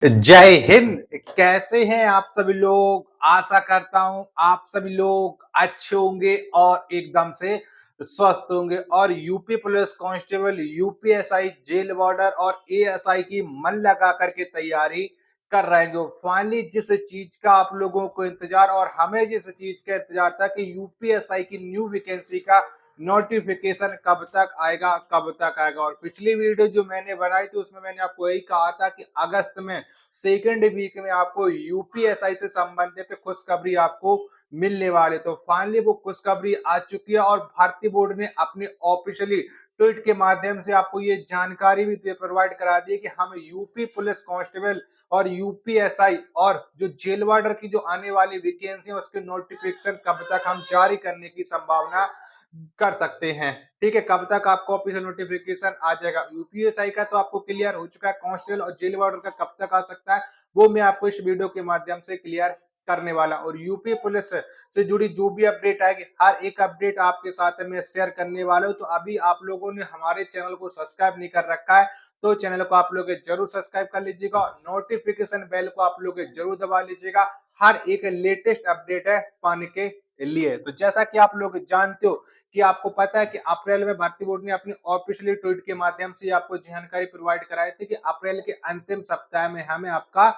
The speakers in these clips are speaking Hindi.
जय हिंद। कैसे हैं आप सभी लोग। आशा करता हूं आप सभी लोग अच्छे होंगे और एकदम से स्वस्थ होंगे और UP police constable, UPSI, jail warder और एएसआई की मन लगा करके तैयारी कर रहे हैं। फाइनली जिस चीज का आप लोगों को इंतजार और हमें जिस चीज का इंतजार था कि यूपीएसआई की न्यू वैकेंसी का नोटिफिकेशन कब तक आएगा। और पिछली वीडियो जो मैंने बनाई थी उसमें मैंने आपको यही कहा था कि अगस्त में सेकेंड वीक में आपको यूपीएसआई से संबंधित खुशखबरी आपको मिलने वाले। तो फाइनली वो खुशखबरी आ चुकी है और भारतीय बोर्ड ने अपने ऑफिशियली ट्वीट के माध्यम से आपको ये जानकारी भी प्रोवाइड करा दी कि हम यूपी पुलिस कांस्टेबल और यूपीएसआई और जो जेल वार्डर की जो आने वाली वैकेंसी है उसके नोटिफिकेशन कब तक हम जारी करने की संभावना कर सकते हैं। ठीक है, कब तक आपको ऑफिशियल नोटिफिकेशन आ जाएगा। यूपीएसआई का तो आपको क्लियर हो चुका है, कांस्टेबल और जेल वार्डर का कब तक आ सकता है वो मैं आपको इस वीडियो के माध्यम से क्लियर करने वाला। और यूपी पुलिस से जुड़ी जो भी अपडेट आएगी हर एक अपडेट आपके साथ में शेयर करने वाला हूं। तो अभी आप लोगों ने हमारे चैनल को सब्सक्राइब नहीं कर रखा है तो चैनल को आप लोग जरूर सब्सक्राइब कर लीजिएगा और नोटिफिकेशन बेल को आप लोग जरूर दबा लीजिएगा हर एक लेटेस्ट अपडेट है पाने के लिए। तो जैसा कि आप लोग जानते हो कि आपको पता है कि अप्रैल में भारतीय बोर्ड ने अपनी ऑफिशियली ट्वीट के माध्यम से आपको जानकारी प्रोवाइड कराई थी कि अप्रैल के अंतिम सप्ताह में हमें आपका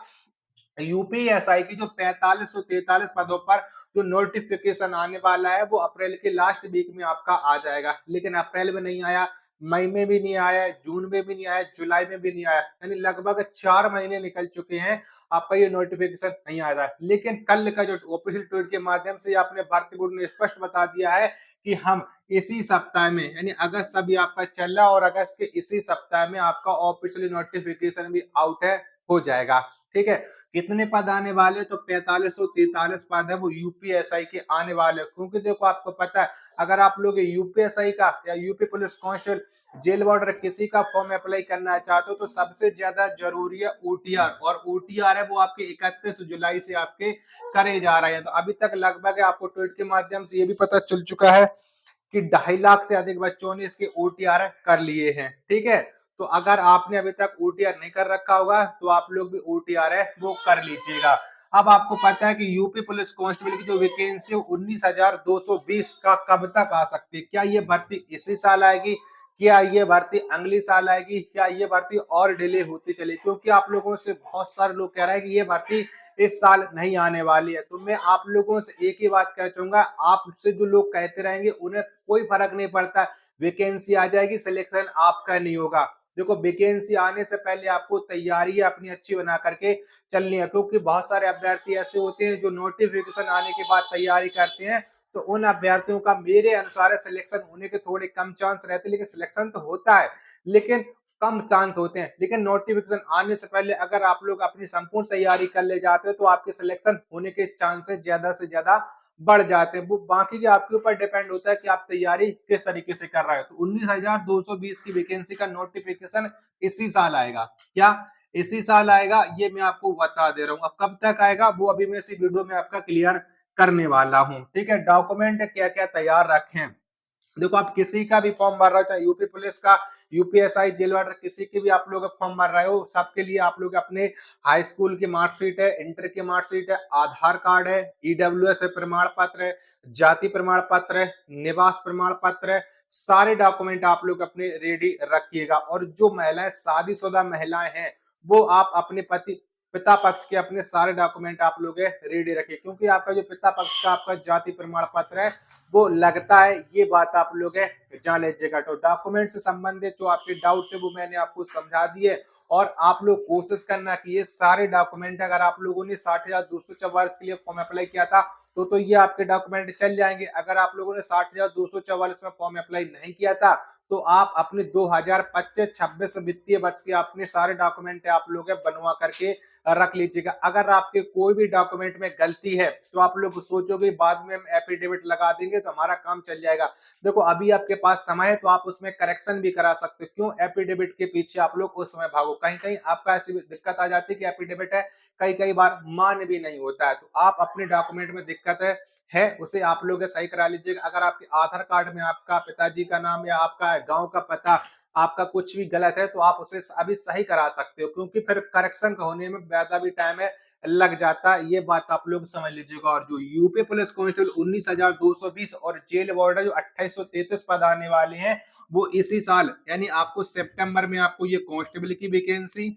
यूपीएसआई की जो 4543 पदों पर जो नोटिफिकेशन आने वाला है वो अप्रैल के लास्ट वीक में आपका आ जाएगा। लेकिन अप्रैल में नहीं आया, मई में भी नहीं आया, जून में भी नहीं आया, जुलाई में भी नहीं आया, यानी लगभग 4 महीने निकल चुके हैं आपका ये नोटिफिकेशन नहीं आया था। लेकिन कल का जो ऑफिशियल ट्वीट के माध्यम से आपने भारतीय बोर्ड ने स्पष्ट बता दिया है कि हम इसी सप्ताह में, यानी अगस्त अभी आपका चल रहा और अगस्त के इसी सप्ताह में आपका ऑफिशियली नोटिफिकेशन भी आउट है हो जाएगा। ठीक है, कितने पद आने वाले तो 4543 पद है वो यूपीएसआई के आने वाले। क्योंकि देखो आपको पता है अगर आप लोग यूपीएसआई का या UP police constable jail warder किसी का फॉर्म अप्लाई करना चाहते हो तो सबसे ज्यादा जरूरी है ओटीआर। और ओटीआर है वो आपके 31 जुलाई से आपके करे जा रहे हैं। तो अभी तक लगभग आपको ट्वीट के माध्यम से ये भी पता चल चुका है कि 2.5 लाख से अधिक बच्चों ने इसके ओटीआर कर लिए हैं। ठीक है, तो अगर आपने अभी तक ओटीआर नहीं कर रखा होगा तो आप लोग भी ओटीआर है वो कर लीजिएगा। अब आपको पता है कि यूपी पुलिस कांस्टेबल की जो वैकेंसी 19,220 का कब तक आ सकती है। क्या ये भर्ती इसी साल आएगी, क्या ये भर्ती अगले साल आएगी, क्या ये भर्ती और डिले होती चली। क्योंकि आप लोगों से बहुत सारे लोग कह रहे हैं कि ये भर्ती इस साल नहीं आने वाली है। तो मैं आप लोगों से एक ही बात कहना चाहूंगा, आपसे जो लोग कहते रहेंगे उन्हें कोई फर्क नहीं पड़ता। वैकेंसी आ जाएगी, सिलेक्शन आपका नहीं होगा। देखो वैकेंसी आने से पहले आपको तैयारी अपनी अच्छी बना करके चलनी है। क्योंकि बहुत सारे अभ्यर्थी ऐसे होते हैं जो नोटिफिकेशन आने के बाद तैयारी करते हैं तो उन अभ्यर्थियों का मेरे अनुसार सिलेक्शन होने के थोड़े कम चांस रहते हैं। लेकिन सिलेक्शन तो होता है लेकिन कम चांस होते हैं। लेकिन नोटिफिकेशन आने से पहले अगर आप लोग अपनी संपूर्ण तैयारी कर ले जाते हो तो आपके सिलेक्शन होने के चांसेस ज्यादा से ज्यादा बढ़ जाते हैं। वो बाकी के आपके ऊपर डिपेंड होता है कि आप तैयारी किस तरीके से कर रहे हो। तो 19,220 की वैकेंसी का नोटिफिकेशन इसी साल आएगा। क्या इसी साल आएगा ये मैं आपको बता दे रहा हूँ। अब कब तक आएगा वो अभी मैं इसी वीडियो में आपका क्लियर करने वाला हूँ। ठीक है, डॉक्यूमेंट क्या क्या तैयार रखें। देखो आप किसी का भी फॉर्म भर रहे हो, चाहे यूपी पुलिस का, यूपीएसआई, जेल वार्डर, किसी की भी आप लोग फॉर्म भर रहे हो, सबके लिए आप लोग अपने हाई स्कूल की मार्कशीट है, इंटर की मार्कशीट है, आधार कार्ड है, ईडब्ल्यूएस प्रमाण पत्र है, जाति प्रमाण पत्र है, निवास प्रमाण पत्र है, सारे डॉक्यूमेंट आप लोग अपने रेडी रखिएगा। और जो महिलाएं शादीशुदा महिलाएं हैं वो आप अपने पति पिता पक्ष के अपने सारे डॉक्यूमेंट आप लोग रेडी रखिए। क्योंकि आपका जो पिता पक्ष का आपका जाति प्रमाण पत्र है वो लगता है, ये बात आप लोग जान लीजिएगा। तो डॉक्यूमेंट से संबंधित जो आपके डाउट थे वो मैंने आपको समझा दिए। और आप लोग कोशिश करना कि ये सारे डॉक्यूमेंट, अगर आप लोगों ने 60,244 के लिए फॉर्म अप्लाई किया था तो ये आपके डॉक्यूमेंट चल जाएंगे। अगर आप लोगों ने 60,244 में फॉर्म अप्लाई नहीं किया था तो आप अपने 2025-26 वित्तीय वर्ष के अपने सारे डॉक्यूमेंट आप लोग बनवा करके रख लीजिएगा। अगर आपके कोई भी डॉक्यूमेंट में गलती है तो आप लोग सोचोगे बाद में हम एफिडेविट लगा देंगे तो हमारा काम चल जाएगा। देखो अभी आपके पास समय है तो आप उसमें करेक्शन भी करा सकते हो। क्यों एफिडेविट के पीछे आप लोग उस समय भागो। कहीं कहीं आपका ऐसी दिक्कत आ जाती है कि एफिडेविट है कई कई बार मान भी नहीं होता है। तो आप अपने डॉक्यूमेंट में दिक्कत है उसे आप लोग सही करा लीजिएगा। अगर आपके आधार कार्ड में आपका पिताजी का नाम या आपका गांव का पता आपका कुछ भी गलत है तो आप उसे अभी सही करा सकते हो, क्योंकि फिर करेक्शन का होने में ज्यादा भी टाइम है लग जाता है, ये बात आप लोग समझ लीजिएगा। और जो यूपी पुलिस कांस्टेबल 19,220 और जेल वार्डर जो 2833 पद आने वाले हैं, वो इसी साल यानी आपको सितंबर में आपको ये कांस्टेबल की वैकेंसी,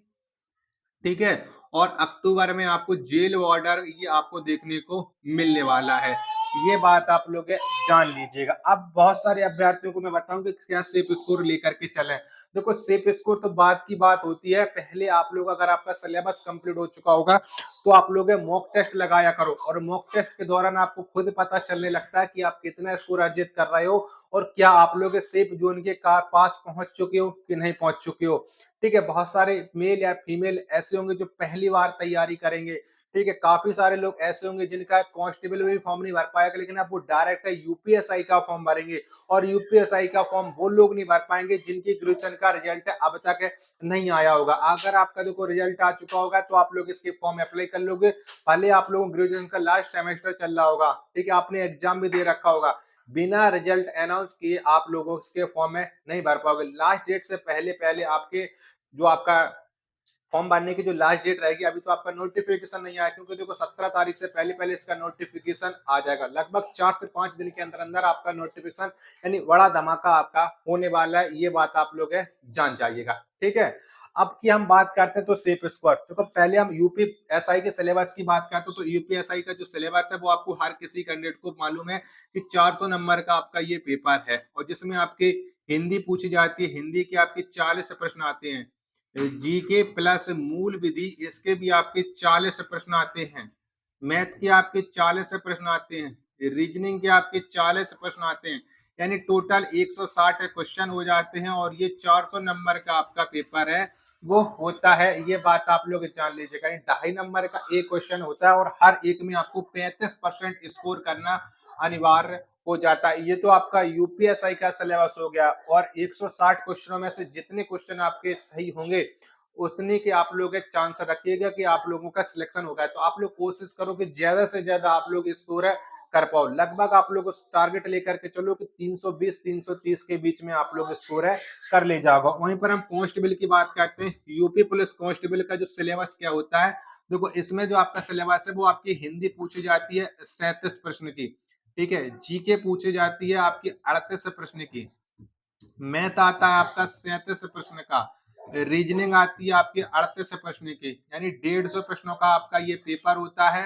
ठीक है, और अक्टूबर में आपको जेल वार्डर ये आपको देखने को मिलने वाला है। ये बात आप लोग जान लीजिएगा। अब बहुत सारे अभ्यर्थियों को मैं बताऊं कि क्या सेफ स्कोर लेकर के चलें। देखो सेफ स्कोर तो बात की बात होती है, पहले आप लोग अगर आपका सिलेबस कंप्लीट हो चुका होगा तो आप लोग मॉक टेस्ट लगाया करो, और मॉक टेस्ट के दौरान आपको खुद पता चलने लगता है कि आप कितना स्कोर अर्जित कर रहे हो और क्या आप लोग सेफ जोन के पास पहुंच चुके हो कि नहीं पहुंच चुके हो। ठीक है, बहुत सारे मेल या फीमेल ऐसे होंगे जो पहली बार तैयारी करेंगे, ठीक है, काफी सारे लोग ऐसे होंगे जिनका कांस्टेबल भी फॉर्म नहीं भर पाएगा, लेकिन अब वो डायरेक्ट यूपीएसआई का फॉर्म भरेंगे, और यूपीएसआई का फॉर्म वो लोग नहीं भर पाएंगे जिनकी ग्रेजुएशन का रिजल्ट अब तक नहीं आया होगा। अगर आपका देखो रिजल्ट आ चुका होगा तो आप लोग इसके फॉर्म अप्लाई कर लोगे, भले आप लोगों को ग्रेजुएशन का लास्ट सेमेस्टर चल रहा होगा, ठीक है, आपने एग्जाम भी दे रखा होगा, बिना रिजल्ट अनाउंस किए आप लोगों इसके फॉर्म में नहीं भर पाओगे। लास्ट डेट से पहले पहले आपके जो आपका फॉर्म भरने की जो लास्ट डेट रहेगी, अभी तो आपका नोटिफिकेशन नहीं आया, क्योंकि देखो 17 तारीख से पहले पहले इसका नोटिफिकेशन आ जाएगा। लगभग 4 से 5 दिन के अंदर अंदर आपका नोटिफिकेशन यानी बड़ा धमाका आपका होने वाला है, ये बात आप लोग जान जाइएगा। ठीक है, अब की हम बात करते हैं तो सेफ स्कोर, तो पहले हम यूपीएसआई के सिलेबस की बात करते हैं। तो यूपीएसआई का जो सिलेबस है वो आपको हर किसी कैंडिडेट को मालूम है कि 400 नंबर का आपका ये पेपर है, और जिसमें आपकी हिंदी पूछी जाती है, हिंदी के आपके 40 प्रश्न आते हैं, जीके प्लस मूल विधि इसके भी आपके 40 प्रश्न आते हैं, मैथ के आपके 40 प्रश्न आते हैं, रीजनिंग के आपके 40 प्रश्न आते हैं, यानी टोटल 160 क्वेश्चन हो जाते हैं, और ये 400 नंबर का आपका पेपर है वो होता है। ये बात आप लोग जान लीजिएगा, 2.5 नंबर का एक क्वेश्चन होता है, और हर एक में आपको 35% स्कोर करना अनिवार्य हो जाता है। ये तो आपका यूपीएसआई का सिलेबस हो गया, और 160 क्वेश्चनों में से जितने क्वेश्चन आपके सही होंगे उतने के आप लोग चांस रखिएगा कि आप लोगों का सिलेक्शन होगा। तो आप लोग कोशिश करो कि ज्यादा से ज्यादा आप लोग स्कोर कर पाओ। लगभग आप लोग टारगेट लेकर के चलो कि 320 330 के बीच में आप लोग स्कोर कर ले जाओगे। वहीं पर हम कांस्टेबल की बात करते हैं। यूपी पुलिस कांस्टेबल का जो सिलेबस क्या होता है, देखो इसमें जो आपका सिलेबस है वो आपकी हिंदी पूछी जाती है 37 प्रश्न की, ठीक है, जीके पूछी जाती है आपकी 38 प्रश्न की, मैथ आता है आपका 37 प्रश्न का, रीजनिंग आती है आपकी 38 प्रश्न की, यानी 150 प्रश्नों का आपका ये पेपर होता है,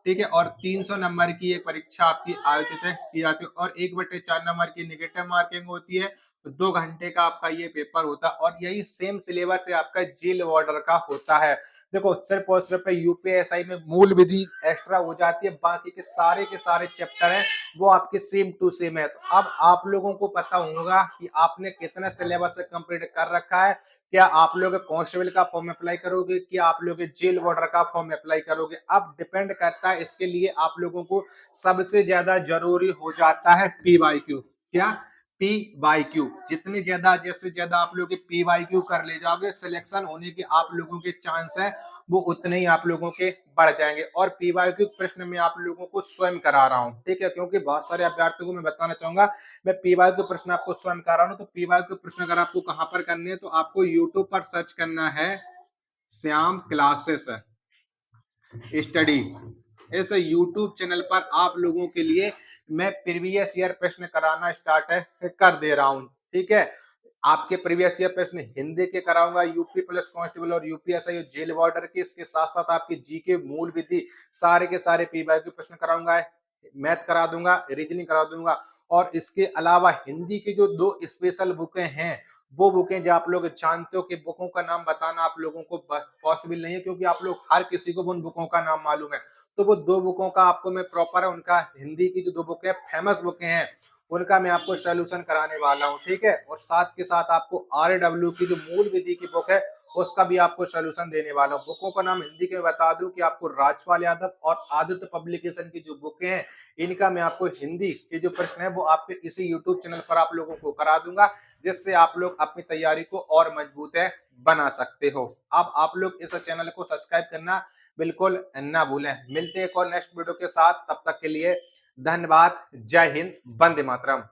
ठीक है, और 300 नंबर की एक परीक्षा आपकी आयोजित की जाती है, और 1/4 नंबर की निगेटिव मार्किंग होती है। 2 घंटे का आपका ये पेपर होता है, और यही सेम सिलेबस है आपका जेल वार्डर का होता है। देखो सिर्फ और सिर्फ यूपीएसआई में मूल विधि एक्स्ट्रा हो जाती है, बाकी के सारे चैप्टर हैं वो आपके सेम टू सेम है। तो अब आप लोगों को पता होगा कि आपने कितना सिलेबस कंप्लीट कर रखा है। क्या आप लोग कांस्टेबल का फॉर्म अप्लाई करोगे, क्या आप लोग जेल वार्डर का फॉर्म अप्लाई करोगे, अब डिपेंड करता है। इसके लिए आप लोगों को सबसे ज्यादा जरूरी हो जाता है पीवाईक्यू। क्या? पीवाईक्यू। जितनी ज्यादा जैसे ज्यादा आप लोग पीवाईक्यू कर ले जाओगे, सिलेक्शन होने के आप लोगों के चांस है वो उतने ही आप लोगों के बढ़ जाएंगे। और पीवाईक्यू प्रश्न में आप लोगों को स्वयं करा रहा हूं, ठीक है, क्योंकि बहुत सारे अभ्यर्थियों को मैं बताना चाहूंगा मैं पीवाईक्यू प्रश्न आपको स्वयं करा रहा हूं। तो पीवाईक्यू प्रश्न अगर आपको कहां पर करने हैं तो आपको यूट्यूब पर सर्च करना है श्याम क्लासेस स्टडी। इस यूट्यूब चैनल पर आप लोगों के लिए मैं प्रीवियस ईयर प्रश्न कराना स्टार्ट कर दे रहा हूं, ठीक है। आपके प्रीवियस ईयर प्रश्न हिंदी के कराऊंगा, यूपी पुलिस कांस्टेबल और यूपीएसआई और जेल वार्डर के, इसके साथ साथ आपकी जीके मूल विधि सारे के सारे पीवाईक्यू प्रश्न कराऊंगा, मैथ करा दूंगा, रीजनिंग करा दूंगा, और इसके अलावा हिंदी की जो 2 स्पेशल बुकें हैं वो बुकें जो आप लोग जानते हो कि बुकों का नाम बताना आप लोगों को पॉसिबल नहीं है, क्योंकि आप लोग हर किसी को उन बुकों का नाम मालूम है। तो वो 2 बुकों का आपको मैं प्रॉपर है उनका हिंदी की जो 2 बुकें फेमस बुकें हैं उनका मैं आपको सोल्यूशन कराने वाला हूं, ठीक है। और साथ के साथ आपको RW की जो मूल विधि की बुक है उसका भी आपको सोल्यूशन देने वाला हूं। बुकों का नाम हिंदी के बता दूं कि आपको राजपाल यादव और आदित्य पब्लिकेशन की जो बुकें हैं इनका मैं आपको हिंदी के जो प्रश्न है वो आपके इसी यूट्यूब चैनल पर आप लोगों को करा दूंगा, जिससे आप लोग अपनी तैयारी को और मजबूत बना सकते हो। अब आप लोग इस चैनल को सब्सक्राइब करना बिल्कुल ना भूलें। मिलते हैं एक और नेक्स्ट वीडियो के साथ, तब तक के लिए धन्यवाद। जय हिंद, वंदे मातरम।